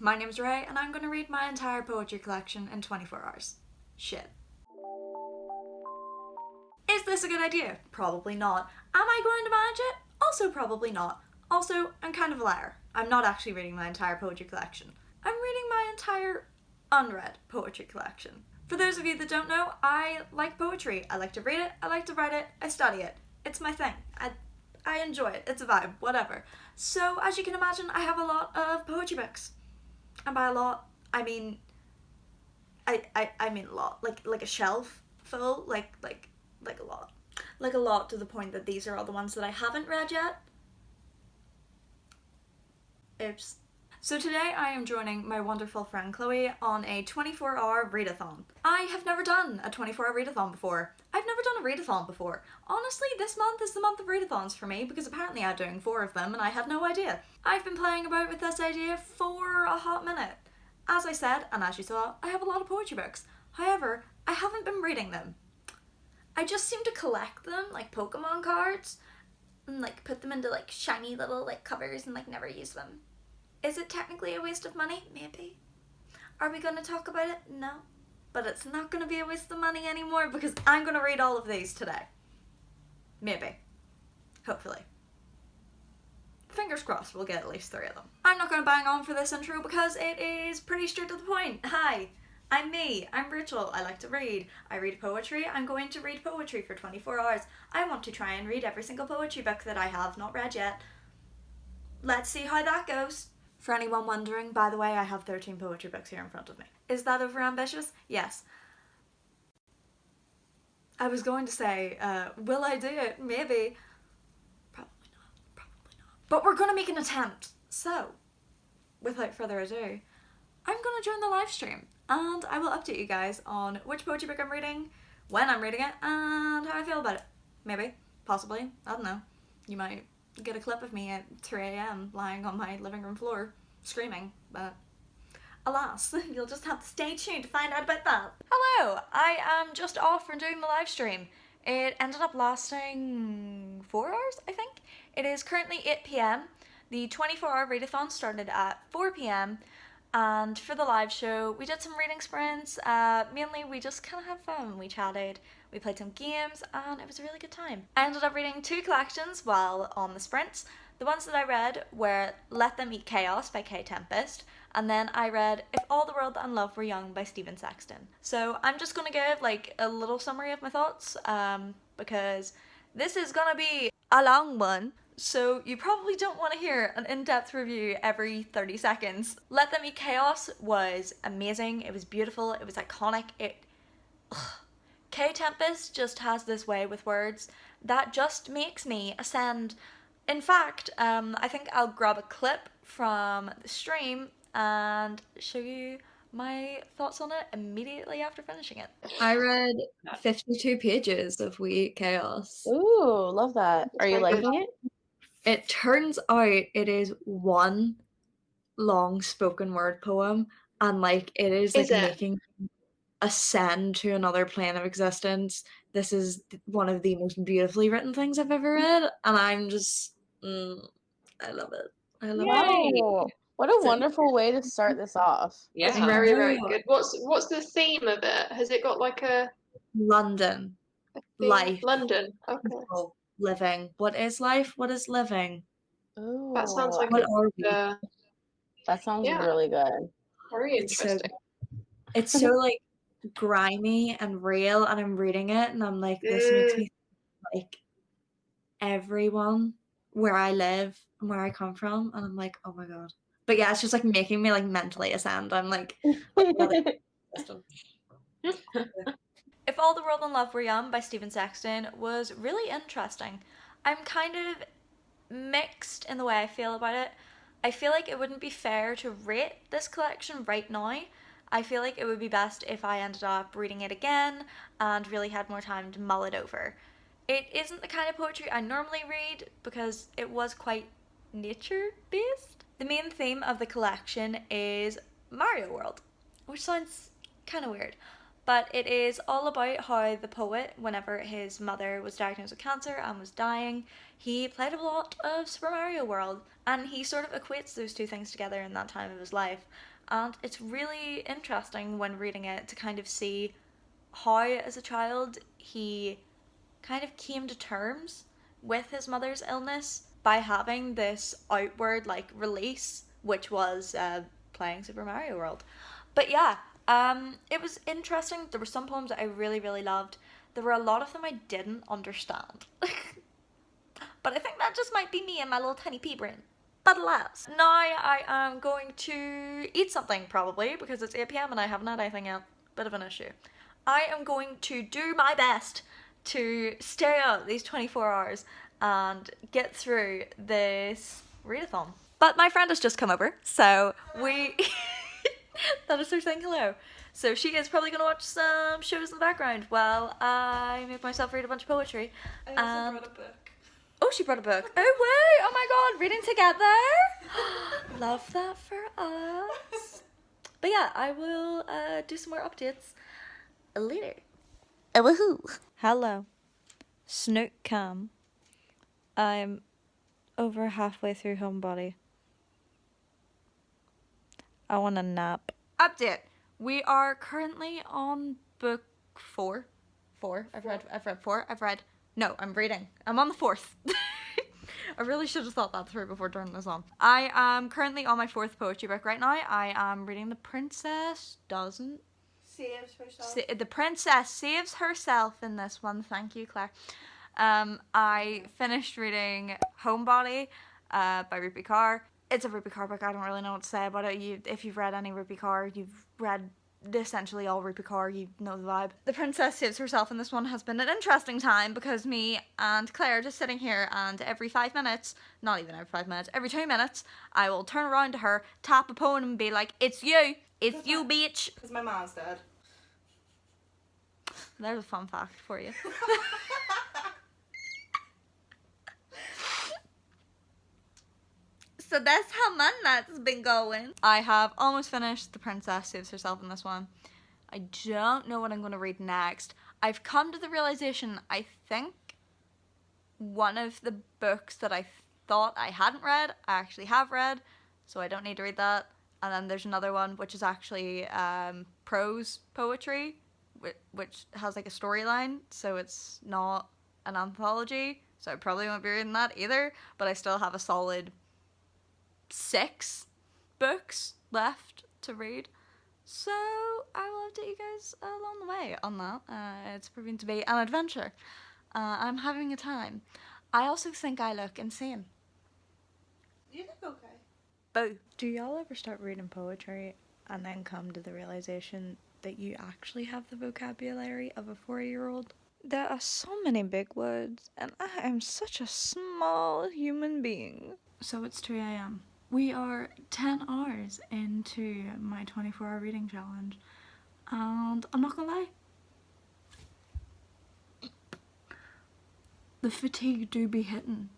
my name's Ray, and I'm going to read my entire poetry collection in 24 hours. Shit. Is this a good idea? Probably not. Am I going to manage it? Also probably not. Also, I'm kind of a liar. I'm not actually reading my entire poetry collection. I'm reading my entire unread poetry collection. For those of you that don't know, I like poetry. I like to read it, I like to write it, I study it. It's my thing. I enjoy it. It's a vibe, whatever. So, as you can imagine, I have a lot of poetry books. And by a lot, I mean I mean a lot. Like a shelf full, like a lot. Like a lot, to the point that these are all the ones that I haven't read yet. Oops. So today I am joining my wonderful friend Chloe on a 24-hour readathon. I have never done a 24-hour readathon before. I've never done a readathon before. Honestly, this month is the month of readathons for me because apparently I'm doing 4 of them and I had no idea. I've been playing about with this idea for a hot minute. As I said, and as you saw, I have a lot of poetry books. However, I haven't been reading them. I just seem to collect them like Pokemon cards and like put them into like shiny little like covers and like never use them. Is it technically a waste of money? Maybe. Are we going to talk about it? No. But it's not going to be a waste of money anymore because I'm going to read all of these today. Maybe. Hopefully. Fingers crossed we'll get at least 3 of them. I'm not going to bang on for this intro because it is pretty straight to the point. Hi, I'm me. I'm Rachel. I like to read. I read poetry. I'm going to read poetry for 24 hours. I want to try and read every single poetry book that I have not read yet. Let's see how that goes. For anyone wondering, by the way, I have 13 poetry books here in front of me. Is that overambitious? Yes. I was going to say, will I do it? Maybe. Probably not. But we're going to make an attempt. So, without further ado, I'm going to join the live stream and I will update you guys on which poetry book I'm reading, when I'm reading it, and how I feel about it. Maybe. Possibly. I don't know. You might get a clip of me at 3 a.m. lying on my living room floor screaming, but alas, you'll just have to stay tuned to find out about that. Hello, I am just off from doing the live stream. It ended up lasting 4 hours, I think. It is currently 8 p.m. The 24-hour readathon started at 4 p.m. And for the live show, we did some reading sprints. Mainly, we just kind of had fun. We chatted, we played some games, and it was a really good time. I ended up reading 2 collections while on the sprints. The ones that I read were Let Them Eat Chaos by K. Tempest, and then I read If All the World and Love Were Young by Stephen Sexton. So I'm just gonna give like a little summary of my thoughts, because this is gonna be a long one. So you probably don't want to hear an in-depth review every 30 seconds. Let Them Eat Chaos was amazing. It was beautiful. It was iconic. K. Tempest just has this way with words that just makes me ascend. In fact, I think I'll grab a clip from the stream and show you my thoughts on it immediately after finishing it. I read 52 pages of We Eat Chaos. Ooh, love that. Are you liking it? It turns out it is one long spoken word poem, and like it is like making ascend to another plane of existence. This is one of the most beautifully written things I've ever read, and I'm just I love it. I love it. Wow. What a wonderful way to start this off. Yeah, very, very good. What's the theme of it? Has it got like a London, life, London? Okay, people, living. What is life? What is living? Ooh, that sounds like what are we? that sounds really good. Very interesting. It's so like grimy and real, and I'm reading it and I'm like, this makes me like everyone where I live and where I come from, and I'm like, oh my god. But yeah, it's just like making me like mentally ascend. I'm like If All the World and Love Were Young by Stephen Sexton was really interesting. I'm kind of mixed in the way I feel about it. I feel like it wouldn't be fair to rate this collection right now. I feel like it would be best if I ended up reading it again and really had more time to mull it over. It isn't the kind of poetry I normally read because it was quite nature-based. The main theme of the collection is Mario World, which sounds kind of weird. But it is all about how the poet, whenever his mother was diagnosed with cancer and was dying, he played a lot of Super Mario World, and he sort of equates those two things together in that time of his life. And it's really interesting when reading it to kind of see how, as a child, he kind of came to terms with his mother's illness by having this outward, like, release, which was playing Super Mario World. But yeah, it was interesting. There were some poems that I really, really loved. There were a lot of them I didn't understand. But I think that just might be me and my little tiny pea brain. But alas, now I am going to eat something, probably, because it's 8 p.m. and I haven't had anything yet. Bit of an issue. I am going to do my best to stay out these 24 hours and get through this readathon. But my friend has just come over, so we... That is her saying hello. So she is probably going to watch some shows in the background while I make myself read a bunch of poetry. I also brought a book. Oh, she brought a book. Oh, wait. Oh, my God. Reading together. Love that for us. But yeah, I will do some more updates later. Oh, woohoo. Hello. Snook Cam. I'm over halfway through Homebody. I want a nap. Update. We are currently on book 4. I've read 4. No, I'm reading. I'm on the 4th. I really should have thought that through before turning this on. I am currently on my 4th poetry book right now. I am reading The Princess Doesn't... Saves herself. The princess saves herself in this one. Thank you, Claire. I finished reading Homebody by Rupi Kaur. It's a Rupi Kaur book. I don't really know what to say about it. If you've read any Rupi Kaur, you've read essentially all Rupi Kaur, you know the vibe. The princess saves herself in this one has been an interesting time because me and Claire are just sitting here, and every 5 minutes, not even every 5 minutes, every 2 minutes, I will turn around to her, tap a poem and be like, it's you, bitch. Because my mom's dead. There's a fun fact for you. So that's how my night's been going. I have almost finished The Princess Saves Herself in this one. I don't know what I'm going to read next. I've come to the realization, I think one of the books that I thought I hadn't read, I actually have read, so I don't need to read that. And then there's another one which is actually prose poetry, which has like a storyline, so it's not an anthology, so I probably won't be reading that either, but I still have a solid 6 books left to read, so I will update you guys along the way on that. It's proving to be an adventure. I'm having a time. I also think I look insane. You look okay. Boo. Do y'all ever start reading poetry and then come to the realization that you actually have the vocabulary of a 4-year-old? There are so many big words, and I am such a small human being. So it's 2 a.m. We are 10 hours into my 24-hour reading challenge, and I'm not gonna lie, the fatigue do be hitting.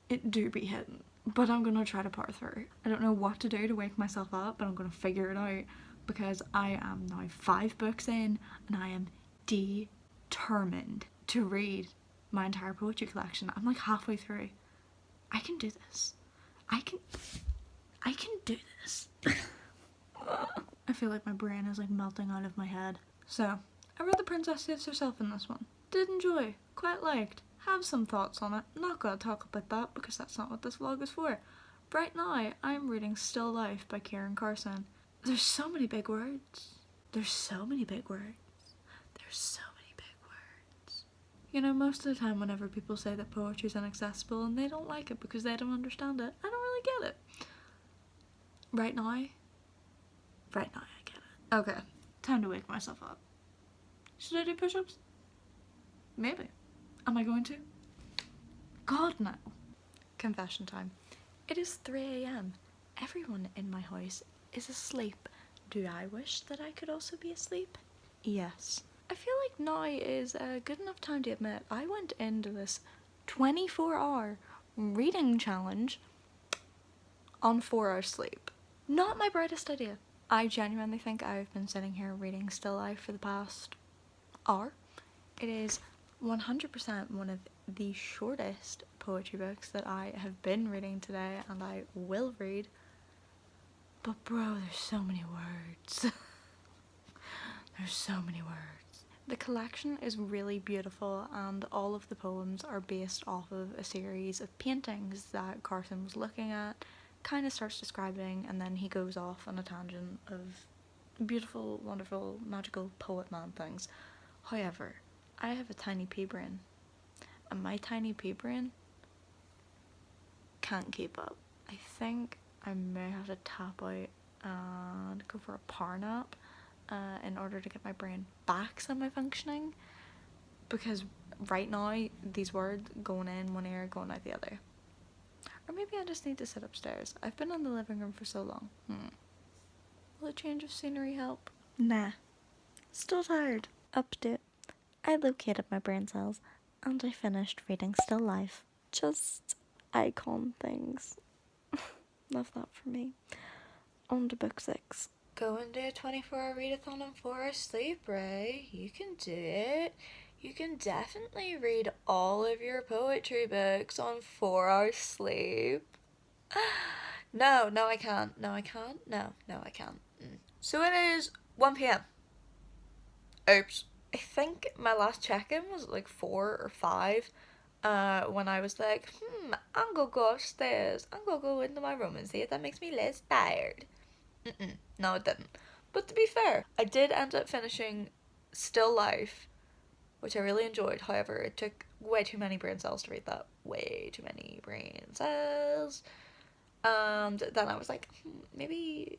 It do be hitting. But I'm gonna try to power through. I don't know what to do to wake myself up, but I'm gonna figure it out because I am now 5 books in and I am determined to read my entire poetry collection. I'm like halfway through. I can do this. I can do this. I feel like my brain is like melting out of my head. So, I read The Princess Saves Herself in this one. Did enjoy, quite liked, have some thoughts on it. Not gonna talk about that because that's not what this vlog is for. Right now, I'm reading Still Life by Kieran Carson. There's so many big words. There's so many big words. There's so many big words. You know, most of the time whenever people say that poetry is inaccessible and they don't like it because they don't understand it, I don't really get it. Right now I get it. Okay, time to wake myself up. Should I do push-ups? Maybe. Am I going to? God, no. Confession time. It is 3 a.m. Everyone in my house is asleep. Do I wish that I could also be asleep? Yes. I feel like now is a good enough time to admit I went into this 24-hour reading challenge on 4 hours sleep. Not my brightest idea. I genuinely think I've been sitting here reading Still Life for the past hour. It is 100% one of the shortest poetry books that I have been reading today, and I will read. But bro, there's so many words. There's so many words. The collection is really beautiful, and all of the poems are based off of a series of paintings that Carson was looking at, kind of starts describing, and then he goes off on a tangent of beautiful, wonderful, magical poet man things. However, I have a tiny pea brain, and my tiny pea brain can't keep up. I think I may have to tap out and go for a power nap in order to get my brain back semi-functioning, because right now these words going in one ear, going out the other. Or maybe I just need to sit upstairs. I've been in the living room for so long. Will a change of scenery help? Nah. Still tired. Update. I located my brain cells and I finished reading Still Life. Just icon things. Love that for me. On to book 6. Go and do a 24-hour readathon and 4 hours sleep, Ray. You can do it. You can definitely read all of your poetry books on 4 hours sleep. No, I can't. No, I can't. No, I can't. So it is 1 p.m. Oops. I think my last check-in was like 4 or 5. When I was like, I'm gonna go upstairs. I'm gonna go into my room and see if that makes me less tired. No, it didn't. But to be fair, I did end up finishing Still Life, which I really enjoyed. However, it took way too many brain cells to read that. Way too many brain cells. And then I was like, maybe...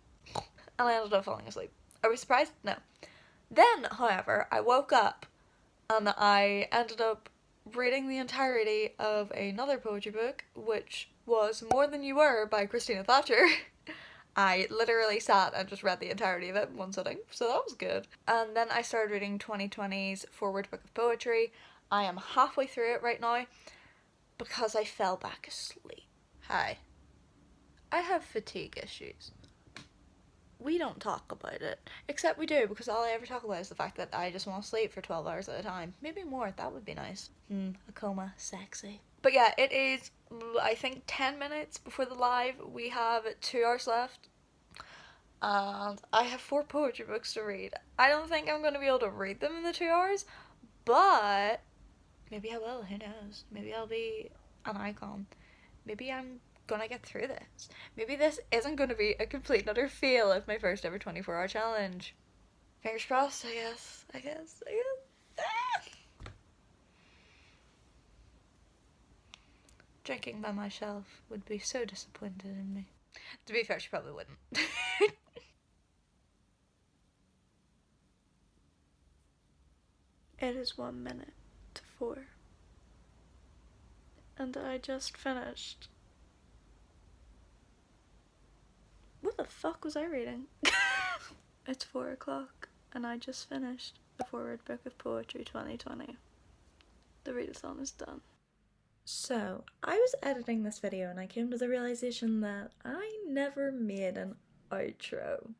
And I ended up falling asleep. Are we surprised? No. Then, however, I woke up and I ended up reading the entirety of another poetry book, which was More Than You Were by Christina Thatcher. I literally sat and just read the entirety of it in one sitting, so that was good. And then I started reading 2020's Forward Book of Poetry. I am halfway through it right now because I fell back asleep. Hi. I have fatigue issues. We don't talk about it. Except we do, because all I ever talk about is the fact that I just want to sleep for 12 hours at a time. Maybe more, that would be nice. A coma, sexy. But yeah, it is, I think, 10 minutes before the live. We have 2 hours left. And I have 4 poetry books to read. I don't think I'm going to be able to read them in the 2 hours, but maybe I will, who knows. Maybe I'll be an icon. Maybe I'm gonna get through this. Maybe this isn't gonna be a complete and utter fail of my first ever 24-hour challenge. Fingers crossed, I guess. Drinking by myself would be so disappointed in me. To be fair, she probably wouldn't. It is 1 minute to 4. And I just finished. What the fuck was I reading? It's 4 o'clock and I just finished the Forward Book of Poetry 2020. The readathon is done. So, I was editing this video and I came to the realization that I never made an outro.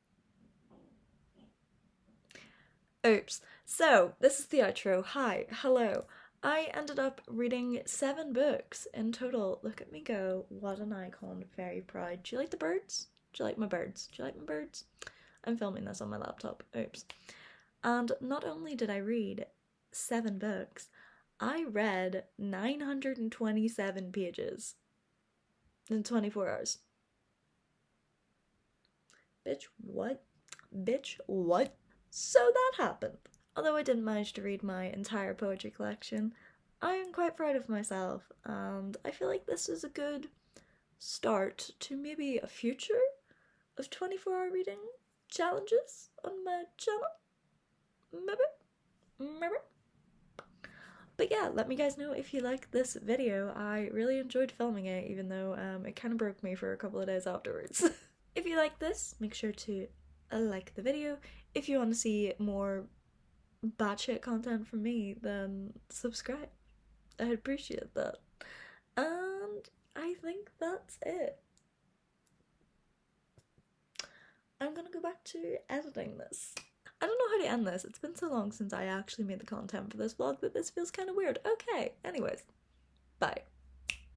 Oops. So, this is the outro. Hi, hello. I ended up reading 7 books in total. Look at me go. What an icon. Very proud. Do you like the birds? Do you like my birds? Do you like my birds? I'm filming this on my laptop. Oops. And not only did I read 7 books, I read 927 pages in 24 hours. Bitch, what? Bitch, what? So that happened. Although I didn't manage to read my entire poetry collection, I am quite proud of myself, and I feel like this is a good start to maybe a future of 24-hour reading challenges on my channel. Maybe. But yeah, let me guys know if you like this video. I really enjoyed filming it, even though it kind of broke me for a couple of days afterwards. If you like this, make sure to like the video. If you want to see more batshit content from me, then subscribe. I'd appreciate that. And I think that's it. I'm gonna go back to editing this. I don't know how to end this. It's been so long since I actually made the content for this vlog that this feels kind of weird. Okay, anyways, bye.